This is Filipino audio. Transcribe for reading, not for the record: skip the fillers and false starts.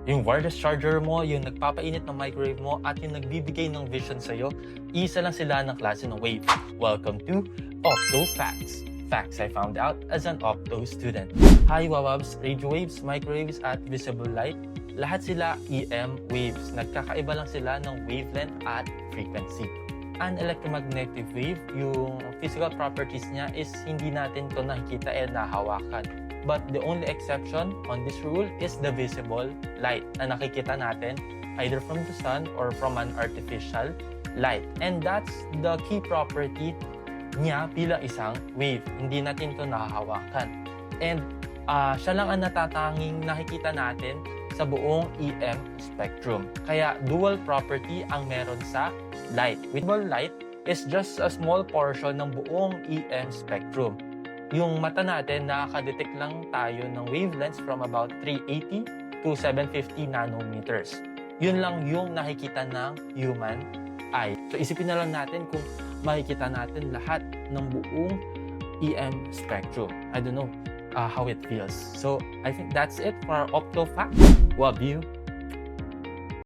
Yung wireless charger mo, yung nagpapainit ng microwave mo, at yung nagbibigay ng vision sa'yo, isa lang sila ng klase ng wave. Welcome to Opto Facts. Facts I found out as an Opto student. Hi Wawabs, radio waves, microwaves, at visible light. Lahat sila EM waves. Nagkakaiba lang sila ng wavelength at frequency. An electromagnetic wave, yung physical properties niya is hindi natin ito nakikita at nahawakan. But the only exception on this rule is the visible light na nakikita natin either from the sun or from an artificial light. And that's the key property niya bilang isang wave. Hindi natin ito nahahawakan. And siya lang ang natatanging nakikita natin sa buong EM spectrum. Kaya dual property ang meron sa light. Visible light is just a small portion ng buong EM spectrum. Yung mata natin, nakaka-detect lang tayo ng wavelengths from about 380 to 750 nanometers. Yun lang yung nakikita ng human eye. So isipin na lang natin kung makikita natin lahat ng buong EM spectrum. I don't know how it feels. So I think that's it for our Opto Fact. Love you.